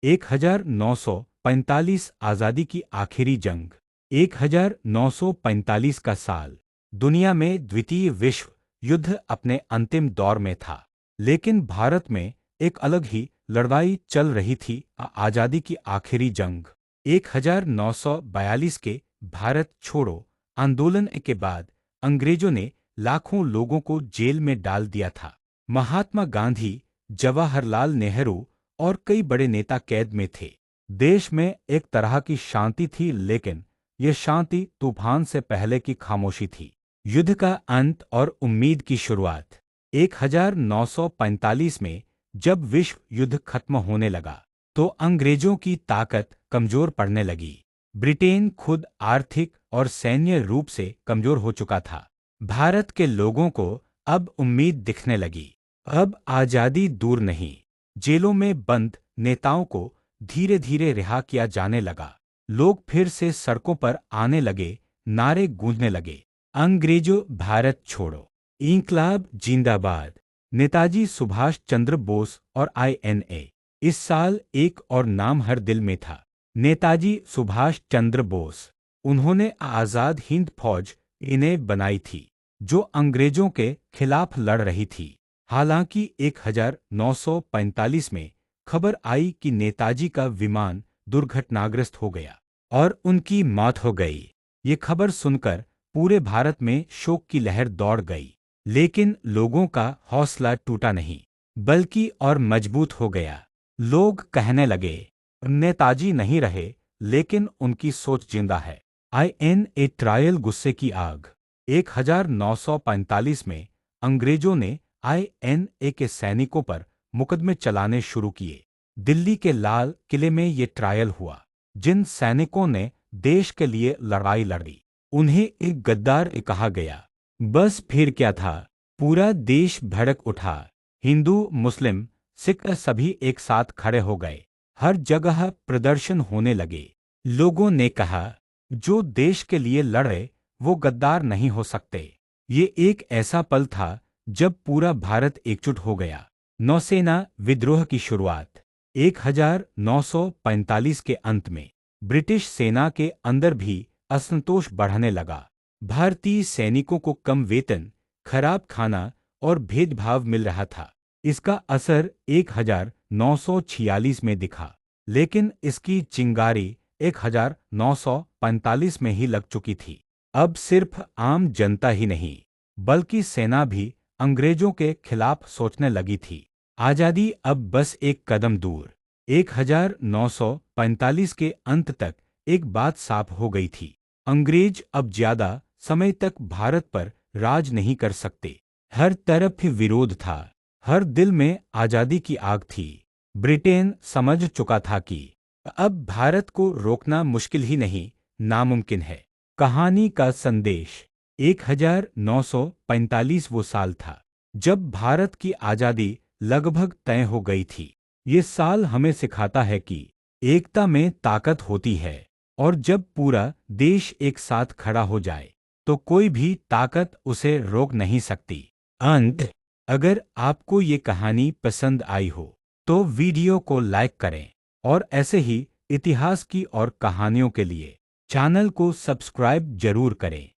1945 आज़ादी की आखिरी जंग। 1945 का साल दुनिया में द्वितीय विश्व युद्ध अपने अंतिम दौर में था, लेकिन भारत में एक अलग ही लड़ाई चल रही थी। आज़ादी की आखिरी जंग। 1942 के भारत छोड़ो आंदोलन के बाद अंग्रेजों ने लाखों लोगों को जेल में डाल दिया था। महात्मा गांधी, जवाहरलाल नेहरू और कई बड़े नेता कैद में थे। देश में एक तरह की शांति थी, लेकिन यह शांति तूफान से पहले की खामोशी थी। युद्ध का अंत और उम्मीद की शुरुआत। 1945 में जब विश्व युद्ध खत्म होने लगा, तो अंग्रेजों की ताकत कमजोर पड़ने लगी। ब्रिटेन खुद आर्थिक और सैन्य रूप से कमजोर हो चुका था। भारत के लोगों को अब उम्मीद दिखने लगी। अब आजादी दूर नहीं। जेलों में बंद नेताओं को धीरे धीरे रिहा किया जाने लगा। लोग फिर से सड़कों पर आने लगे, नारे गूंजने लगे, अंग्रेजों भारत छोड़ो, इंकलाब जिंदाबाद, नेताजी सुभाष चंद्र बोस और INA। इस साल एक और नाम हर दिल में था, नेताजी सुभाष चंद्र बोस। उन्होंने आज़ाद हिंद फौज इन्हें बनाई थी, जो अंग्रेजों के खिलाफ लड़ रही थी। हालांकि 1945 में खबर आई कि नेताजी का विमान दुर्घटनाग्रस्त हो गया और उनकी मौत हो गई। ये खबर सुनकर पूरे भारत में शोक की लहर दौड़ गई, लेकिन लोगों का हौसला टूटा नहीं, बल्कि और मजबूत हो गया। लोग कहने लगे, नेताजी नहीं रहे, लेकिन उनकी सोच जिंदा है। INA ट्रायल गुस्से की आग। 1945 में अंग्रेजों ने INA के सैनिकों पर मुकदमे चलाने शुरू किए। दिल्ली के लाल किले में ये ट्रायल हुआ। जिन सैनिकों ने देश के लिए लड़ाई लड़ी, उन्हें एक गद्दार कहा गया। बस फिर क्या था, पूरा देश भड़क उठा। हिंदू, मुस्लिम, सिख सभी एक साथ खड़े हो गए। हर जगह प्रदर्शन होने लगे। लोगों ने कहा, जो देश के लिए लड़े वो गद्दार नहीं हो सकते। ये एक ऐसा पल था जब पूरा भारत एकजुट हो गया। नौसेना विद्रोह की शुरुआत। 1945 के अंत में ब्रिटिश सेना के अंदर भी असंतोष बढ़ने लगा। भारतीय सैनिकों को कम वेतन, खराब खाना और भेदभाव मिल रहा था। इसका असर 1946 में दिखा, लेकिन इसकी चिंगारी 1945 में ही लग चुकी थी। अब सिर्फ आम जनता ही नहीं, बल्कि सेना भी अंग्रेजों के खिलाफ सोचने लगी थी। आजादी अब बस एक कदम दूर। 1945 के अंत तक एक बात साफ हो गई थी, अंग्रेज अब ज्यादा समय तक भारत पर राज नहीं कर सकते। हर तरफ विरोध था, हर दिल में आजादी की आग थी। ब्रिटेन समझ चुका था कि अब भारत को रोकना मुश्किल ही नहीं, नामुमकिन है। कहानी का संदेश। 1945 वो साल था जब भारत की आजादी लगभग तय हो गई थी। ये साल हमें सिखाता है कि एकता में ताकत होती है, और जब पूरा देश एक साथ खड़ा हो जाए तो कोई भी ताकत उसे रोक नहीं सकती। अंत। अगर आपको ये कहानी पसंद आई हो तो वीडियो को लाइक करें, और ऐसे ही इतिहास की और कहानियों के लिए चैनल को सब्सक्राइब जरूर करें।